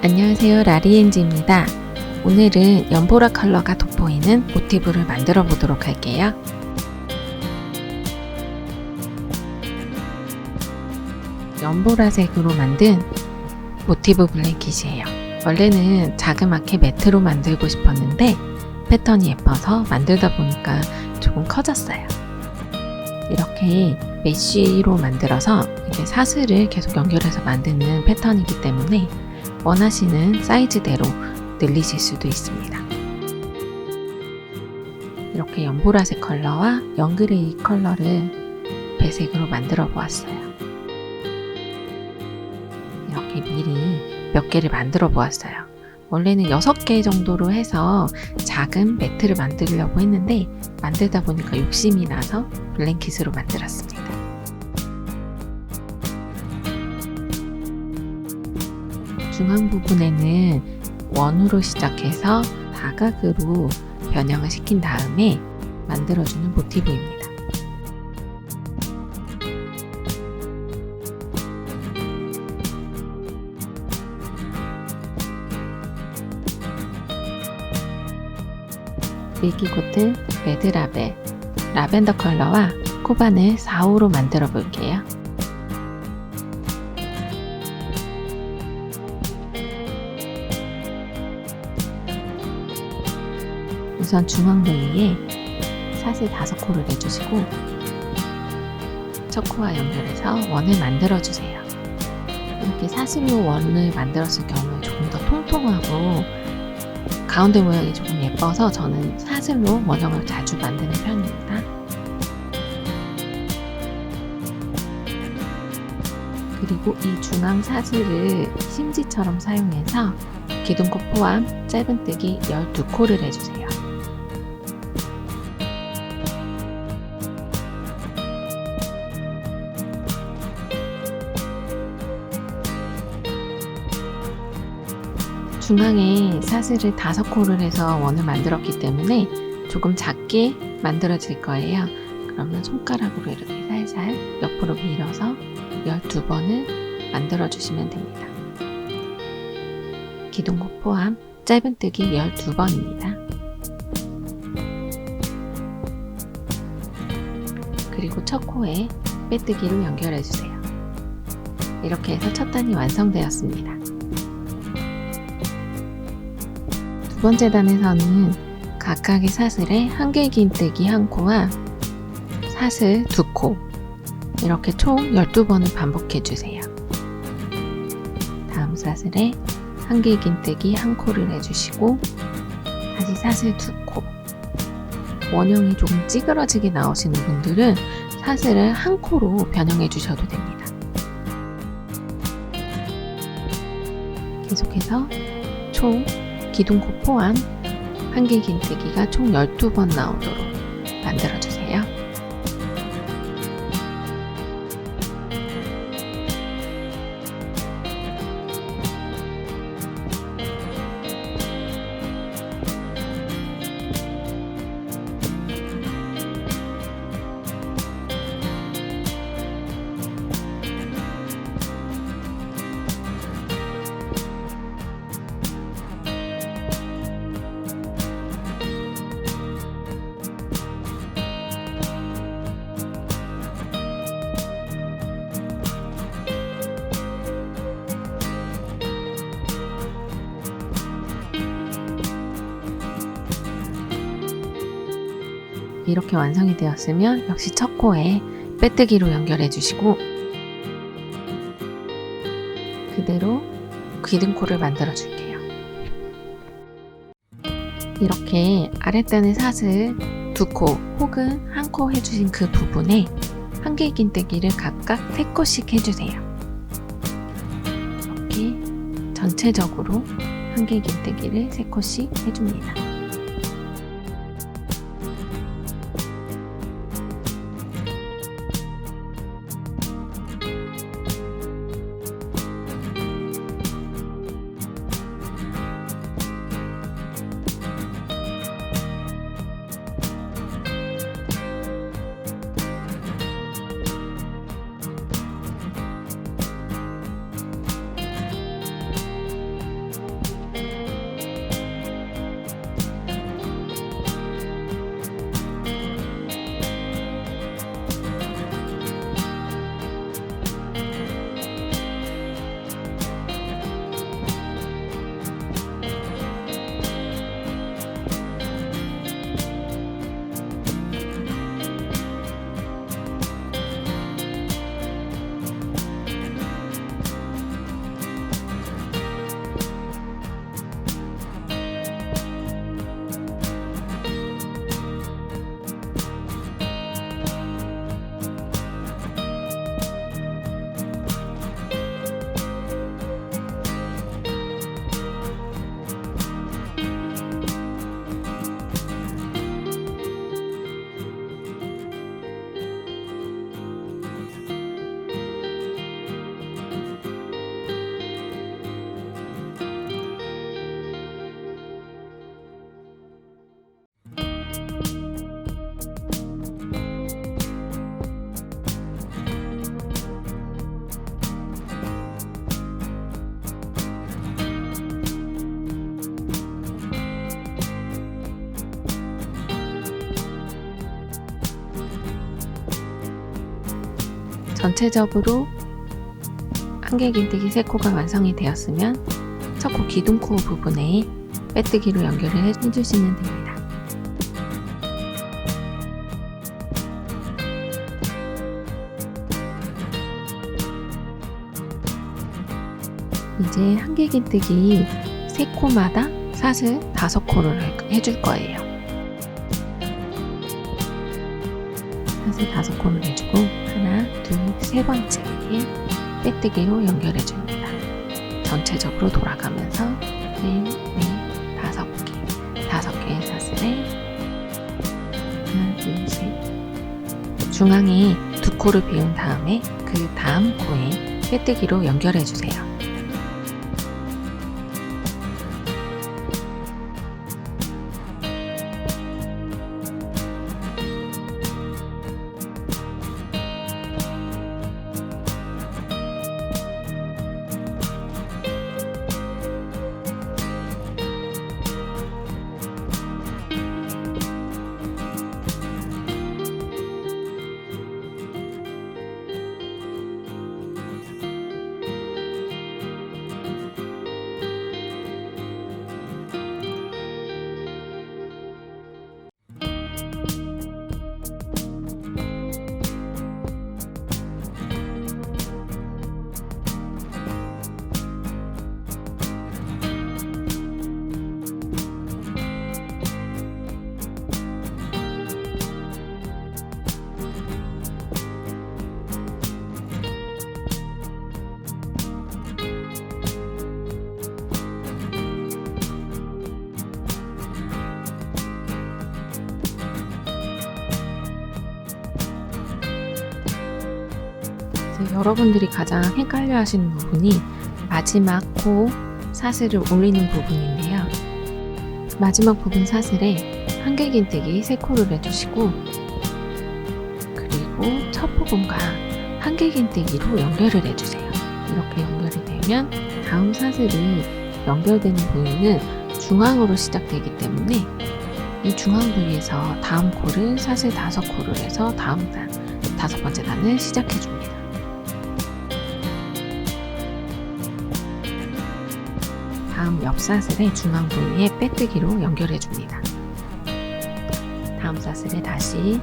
안녕하세요, 라리엔지입니다. 오늘은 연보라 컬러가 돋보이는 모티브를 만들어 보도록 할게요. 연보라색으로 만든 모티브 블랭킷이에요. 원래는 자그맣게 매트로 만들고 싶었는데 패턴이 예뻐서 만들다 보니까 조금 커졌어요. 이렇게 메쉬로 만들어서 이게 사슬을 계속 연결해서 만드는 패턴이기 때문에 원하시는 사이즈대로 늘리실 수도 있습니다. 이렇게 연보라색 컬러와 연그레이 컬러를 배색으로 만들어 보았어요. 이렇게 미리 몇 개를 만들어 보았어요. 원래는 6개 정도로 해서 작은 매트를 만들려고 했는데 만들다 보니까 욕심이 나서 블랭킷으로 만들었습니다. 중앙 부분에는 원으로 시작해서 사각으로 변형을 시킨 다음에 만들어주는 모티브입니다. 밀기 코튼 레드라벨 라벤더 컬러와 코반을 4호로 만들어 볼게요. 우선 중앙 부위에 사슬 5코를 내주시고 첫 코와 연결해서 원을 만들어 주세요. 이렇게 사슬로 원을 만들었을 경우에 조금 더 통통하고 가운데 모양이 조금 예뻐서 저는 사슬로 원형을 자주 만드는 편입니다. 그리고 이 중앙 사슬을 심지처럼 사용해서 기둥코 포함 짧은뜨기 12코를 해주세요. 중앙에 사슬을 5코를 해서 원을 만들었기 때문에 조금 작게 만들어질 거예요. 그러면 손가락으로 이렇게 살살 옆으로 밀어서 12번을 만들어 주시면 됩니다. 기둥코 포함 짧은뜨기 12번입니다. 그리고 첫 코에 빼뜨기로 연결해 주세요. 이렇게 해서 첫 단이 완성되었습니다. 두 번째 단에서는 각각의 사슬에 한길긴뜨기 1코와 사슬 2코 이렇게 총 12번을 반복해 주세요. 다음 사슬에 한길긴뜨기 1코를 해주시고 다시 사슬 2코. 원형이 조금 찌그러지게 나오시는 분들은 사슬을 1코로 변형해 주셔도 됩니다. 계속해서 총 기둥코 포함 한길긴뜨기가 총 12번 나오도록 만들어주세요. 이렇게 완성이 되었으면 역시 첫 코에 빼뜨기로 연결해 주시고 그대로 기둥코를 만들어 줄게요. 이렇게 아랫단의 사슬 2코 혹은 1코 해주신 그 부분에 한길긴뜨기를 각각 3코씩 해주세요. 이렇게 전체적으로 한길긴뜨기를 3코씩 해줍니다. 전체적으로 한길긴뜨기 3코가 완성이 되었으면 첫 코 기둥코 부분에 빼뜨기로 연결을 해주시면 됩니다. 이제 한길긴뜨기 3코마다 사슬 5코를 해줄 거예요. 사슬 5코를 해주고 하나, 둘, 세 번째에 빼뜨기로 연결해 줍니다. 전체적으로 돌아가면서 넷, 넷, 5개, 5개의 사슬에 하나, 둘, 셋. 중앙에 2코를 비운 다음에 그 다음 코에 빼뜨기로 연결해 주세요. 여러분들이 가장 헷갈려 하시는 부분이 마지막 코 사슬을 올리는 부분인데요. 마지막 부분 사슬에 한길긴뜨기 3코를 해주시고 그리고 첫 부분과 한길긴뜨기로 연결을 해주세요. 이렇게 연결이 되면 다음 사슬이 연결되는 부위는 중앙으로 시작되기 때문에 이 중앙 부위에서 다음 코를 사슬 5코를 해서 다음 단, 5번째 단을 시작해줍니다. 다음 옆 사슬의 중앙 부위에 빼뜨기로 연결해 줍니다. 다음 사슬에 다시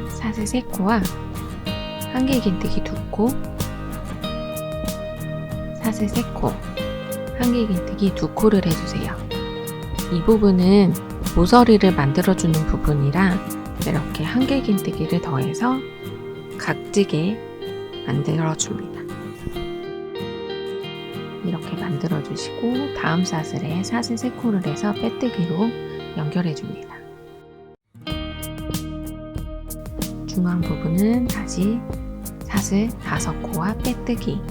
사슬 3코와 한길긴뜨기 2코, 사슬 3코, 한길긴뜨기 2코를 해주세요. 이 부분은 모서리를 만들어주는 부분이라 이렇게 한길긴뜨기를 더해서 각지게 만들어줍니다. 이렇게 만들어 주시고 다음 사슬에 사슬 3코를 해서 빼뜨기로 연결해 줍니다. 중앙 부분은 다시 사슬 5코와 빼뜨기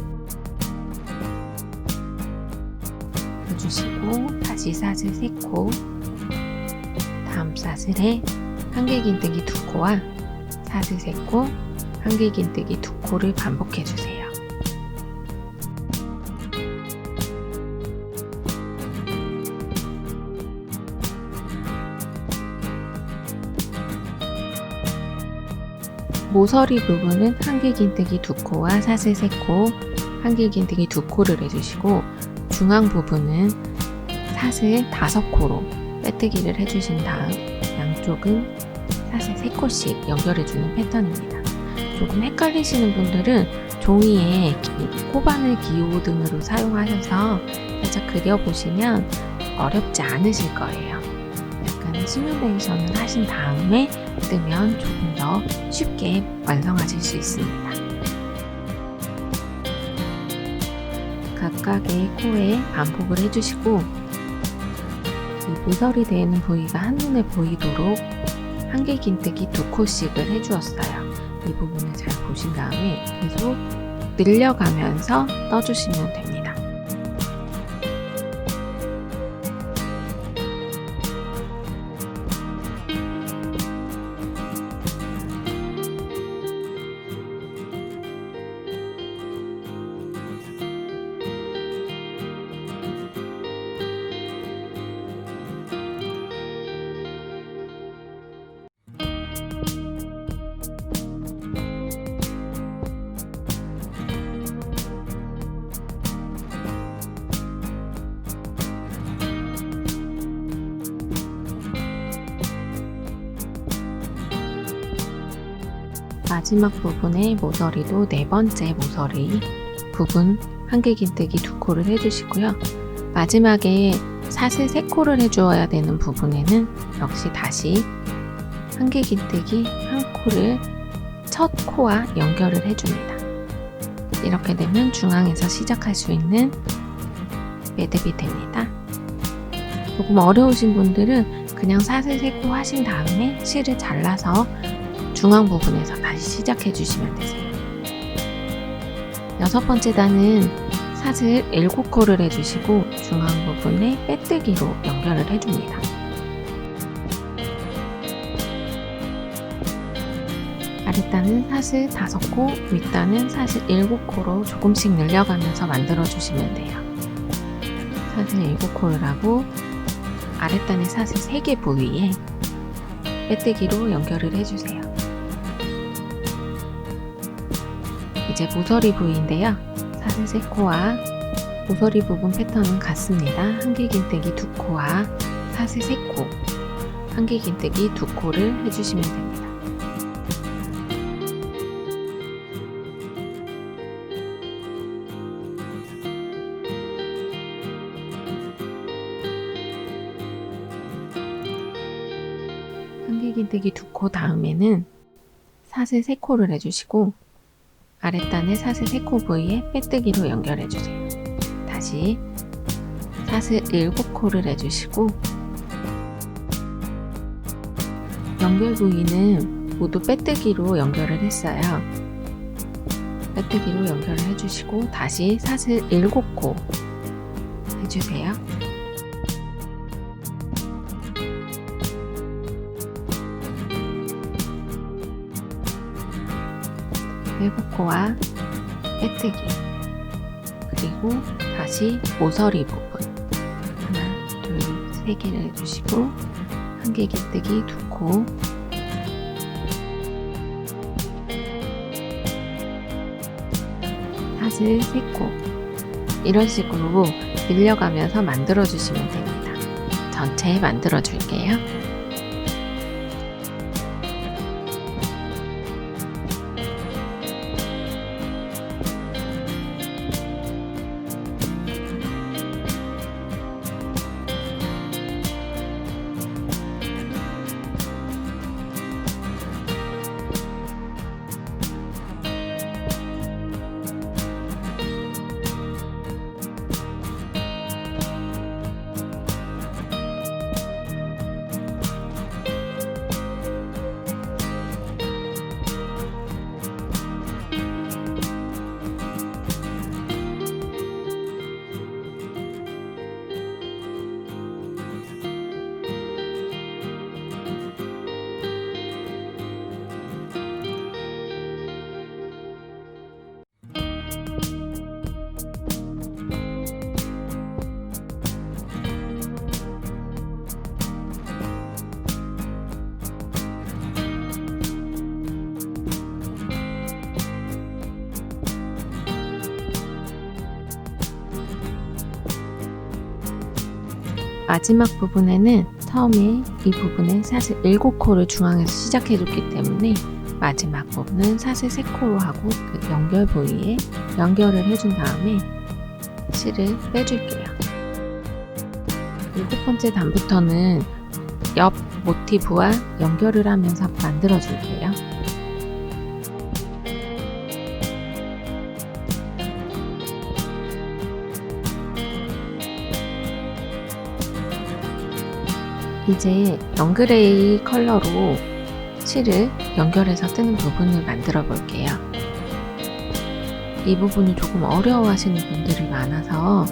해주시고 다시 사슬 3코, 다음 사슬에 한길긴뜨기 2코와 사슬 3코, 한길긴뜨기 2코를 반복해 주세요. 모서리 부분은 한길긴뜨기 2코와 사슬 3코, 한길긴뜨기 2코를 해주시고 중앙 부분은 사슬 5코로 빼뜨기를 해주신 다음 양쪽은 사슬 3코씩 연결해주는 패턴입니다. 조금 헷갈리시는 분들은 종이에 코바늘 기호 등으로 사용하셔서 살짝 그려보시면 어렵지 않으실 거예요. 약간 시뮬레이션을 하신 다음에 뜨면 조금 더 쉽게 완성하실 수 있습니다. 각각의 코에 반복을 해주시고 이 모서리 되는 부위가 한눈에 보이도록 한길긴뜨기 2코씩을 해주었어요. 이 부분을 잘 보신 다음에 계속 늘려가면서 떠주시면 됩니다. 마지막 부분의 모서리도 네 번째 모서리 부분 한길긴뜨기 2코를 해주시고요. 마지막에 사슬 3코를 해주어야 되는 부분에는 역시 다시 한길긴뜨기 1코를 첫 코와 연결을 해줍니다. 이렇게 되면 중앙에서 시작할 수 있는 매듭이 됩니다. 조금 어려우신 분들은 그냥 사슬 3코 하신 다음에 실을 잘라서 중앙 부분에서 다시 시작해 주시면 되세요. 6번째 단은 사슬 7코를 해주시고 중앙 부분에 빼뜨기로 연결을 해줍니다. 아랫단은 사슬 5코, 윗단은 사슬 7코로 조금씩 늘려가면서 만들어주시면 돼요. 사슬 7코를 하고 아랫단의 사슬 3개 부위에 빼뜨기로 연결을 해주세요. 이제 모서리 부위인데요. 사슬 3코와 모서리 부분 패턴은 같습니다. 한길긴뜨기 2코와 사슬 3코, 한길긴뜨기 2코를 해주시면 됩니다. 한길긴뜨기 2코 다음에는 사슬 3코를 해주시고 아랫단의 사슬 3코 부위에 빼뜨기로 연결해주세요. 다시 사슬 7코를 해주시고 연결 부위는 모두 빼뜨기로 연결을 했어요. 빼뜨기로 연결을 해주시고 다시 사슬 7코 해주세요. 7코와 빼뜨기, 그리고 다시 모서리 부분 하나, 둘, 3개를 해주시고 한길긴뜨기 2코, 사슬 3코, 이런 식으로 늘려가면서 만들어 주시면 됩니다. 전체 만들어 줄게요. 마지막 부분에는 처음에 이 부분에 사슬 7코를 중앙에서 시작해 줬기 때문에 마지막 부분은 사슬 3코로 하고 그 연결 부위에 연결을 해준 다음에 실을 빼줄게요. 7번째 단부터는 옆 모티브와 연결을 하면서 만들어 줄게요. 이제 영그레이 컬러로 실을 연결해서 뜨는 부분을 만들어 볼게요. 이 부분을 조금 어려워하시는 분들이 많아서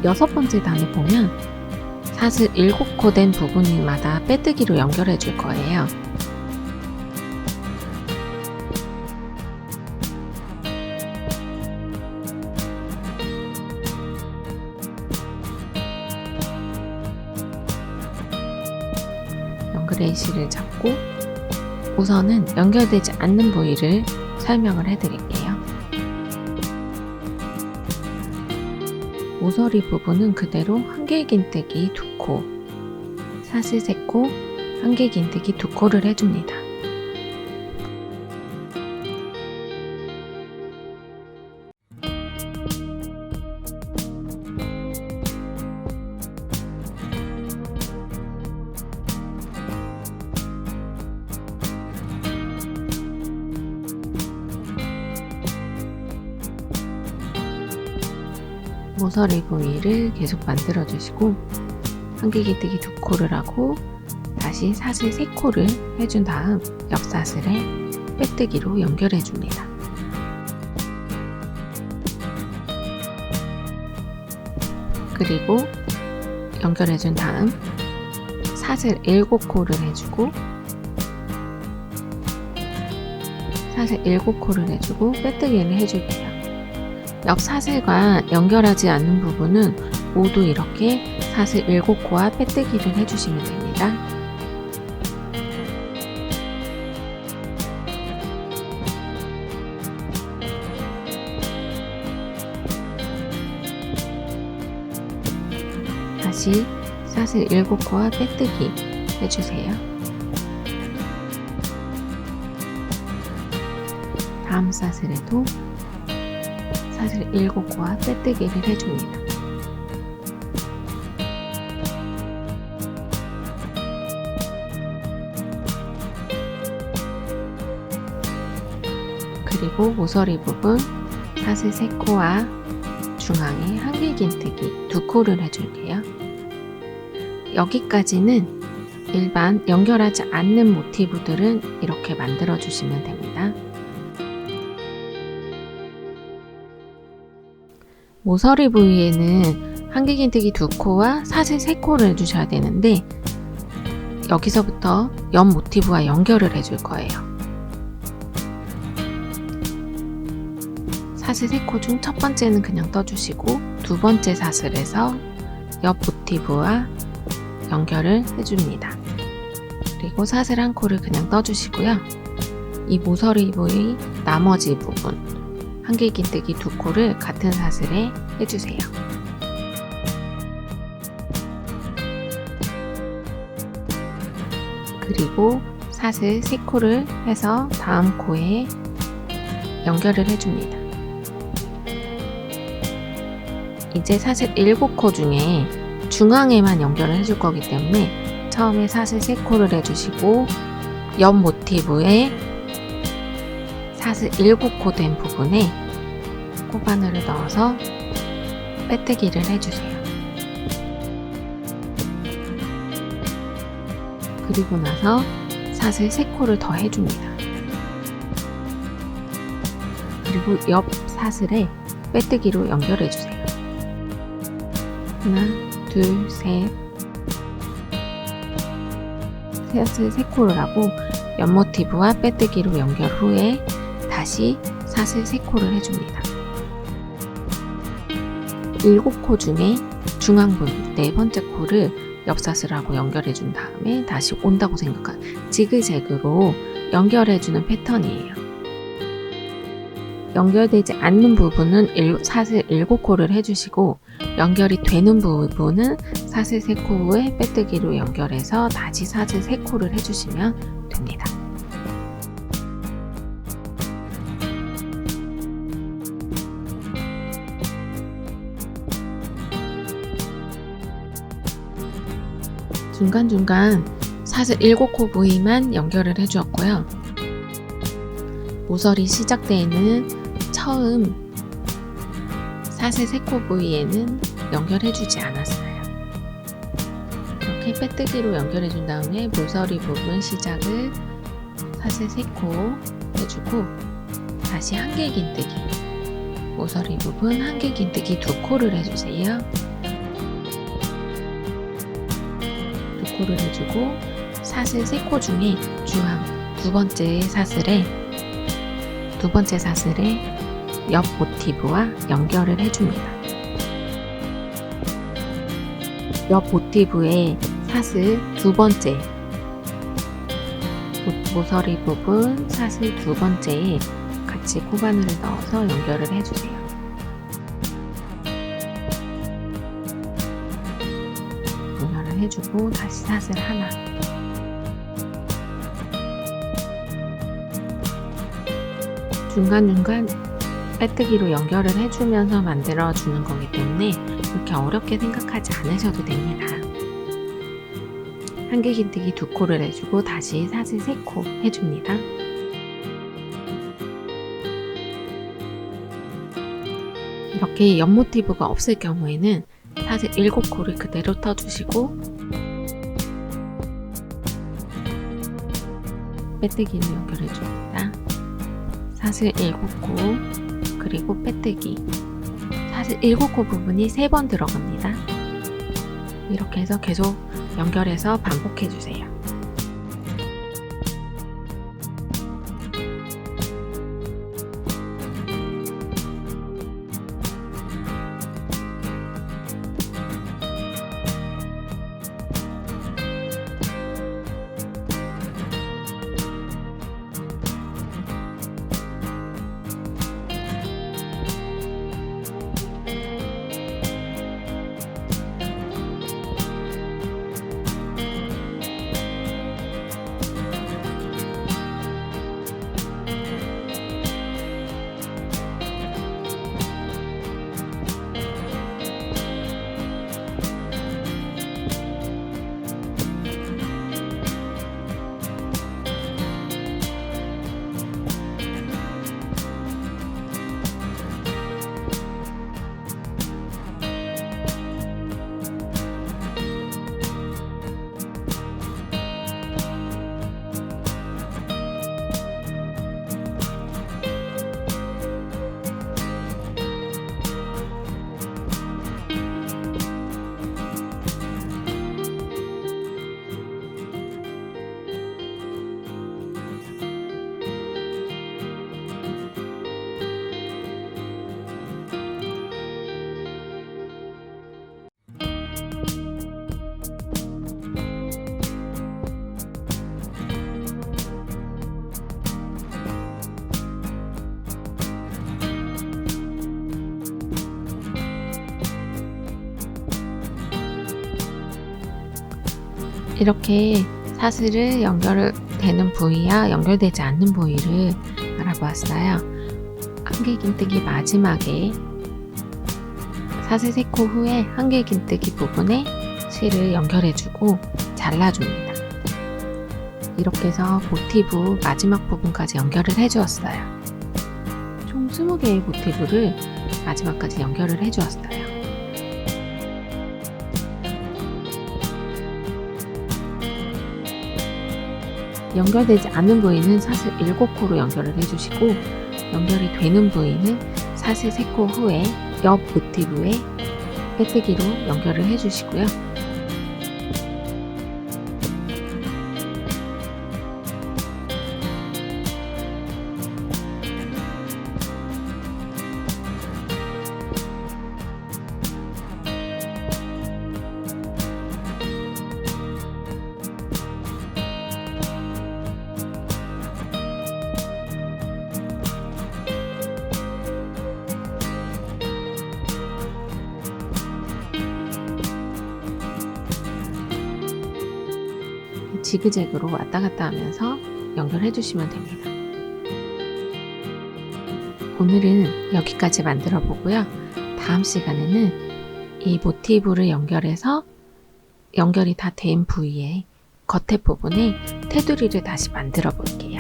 6번째 단에 보면 사슬 7코 된 부분마다 빼뜨기로 연결해 줄 거예요. 연그레이 실을 잡고 우선은 연결되지 않는 부위를 설명을 해드릴게요. 모서리 부분은 그대로 한길긴뜨기 2코, 사슬 3코, 한길긴뜨기 2코를 해줍니다. 모서리 부위를 계속 만들어 주시고 한길긴뜨기 2코를 하고 다시 사슬 3코를 해준 다음 옆사슬에 빼뜨기로 연결해 줍니다. 그리고 연결해 준 다음 사슬 7코를 해주고 사슬 7코를 해주고 빼뜨기를 해줄게요. 옆 사슬과 연결하지 않는 부분은 모두 이렇게 사슬 7코와 빼뜨기를 해주시면 됩니다. 다시 사슬 7코와 빼뜨기 해주세요. 다음 사슬에도 사슬 7코와 빼뜨기를 해줍니다. 그리고 모서리 부분 사슬 3코와 중앙에 한길긴뜨기 2코를 해줄게요. 여기까지는 일반 연결하지 않는 모티브들은 이렇게 만들어 주시면 됩니다. 모서리 부위에는 한길긴뜨기 2코와 사슬 3코를 해주셔야 되는데 여기서부터 옆 모티브와 연결을 해줄 거예요. 사슬 3코 중 첫 번째는 그냥 떠주시고 두 번째 사슬에서 옆 모티브와 연결을 해줍니다. 그리고 사슬 1코를 그냥 떠주시고요. 이 모서리 부위 나머지 부분 한길긴뜨기 2코를 같은 사슬에 해주세요. 그리고 사슬 3코를 해서 다음 코에 연결을 해줍니다. 이제 사슬 7코 중에 중앙에만 연결을 해줄 거기 때문에 처음에 사슬 3코를 해주시고 옆 모티브에 사슬 7코 된 부분에 코바늘을 넣어서 빼뜨기를 해주세요. 그리고 나서 사슬 3코를 더 해줍니다. 그리고 옆 사슬에 빼뜨기로 연결해주세요. 하나, 둘, 셋. 사슬 3코를 하고 옆 모티브와 빼뜨기로 연결 후에 다시 사슬 3코를 해줍니다. 7코 중에 중앙 부분 4번째 코를 옆사슬하고 연결해준 다음에 다시 온다고 생각한 지그재그로 연결해주는 패턴이에요. 연결되지 않는 부분은 사슬 7코를 해주시고 연결이 되는 부분은 사슬 3코에 빼뜨기로 연결해서 다시 사슬 3코를 해주시면 됩니다. 중간중간 사슬 7코 부위만 연결을 해주었고요. 모서리 시작대에는 처음 사슬 3코 부위에는 연결해주지 않았어요. 이렇게 빼뜨기로 연결해준 다음에 모서리 부분 시작을 사슬 3코 해주고 다시 한길긴뜨기 모서리 부분 한길긴뜨기 2코를 해주세요. 2코를 해주고 사슬 3코 중에 중앙 두 번째 사슬에 옆 모티브와 연결을 해줍니다. 옆 모티브에 사슬 두 번째 모서리 부분 사슬 두 번째에 같이 코바늘을 넣어서 연결을 해주세요. 연결을 해주고 다시 사슬 하나 중간중간 빼뜨기로 연결을 해주면서 만들어주는 거기 때문에 그렇게 어렵게 생각하지 않으셔도 됩니다. 한길긴뜨기 2코를 해주고 다시 사슬 3코 해줍니다. 이렇게 옆 모티브가 없을 경우에는 사슬 7코를 그대로 터주시고 빼뜨기를 연결해줍니다. 사슬 7코 그리고 빼뜨기, 사슬 7코 부분이 3번 들어갑니다. 이렇게 해서 계속 연결해서 반복해주세요. 이렇게 사슬을 연결되는 부위와 연결되지 않는 부위를 알아보았어요. 한길긴뜨기 마지막에 사슬 3코 후에 한길긴뜨기 부분에 실을 연결해주고 잘라줍니다. 이렇게 해서 모티브 마지막 부분까지 연결을 해주었어요. 총 20개의 모티브를 마지막까지 연결을 해주었어요. 연결되지 않은 부위는 사슬 7코로 연결을 해주시고, 연결이 되는 부위는 사슬 3코 후에 옆 모티브에 빼뜨기로 연결을 해주시고요. 지그재그로 왔다 갔다 하면서 연결해 주시면 됩니다. 오늘은 여기까지 만들어 보고요. 다음 시간에는 이 모티브를 연결해서 연결이 다 된 부위에 겉에 부분에 테두리를 다시 만들어 볼게요.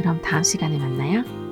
그럼 다음 시간에 만나요.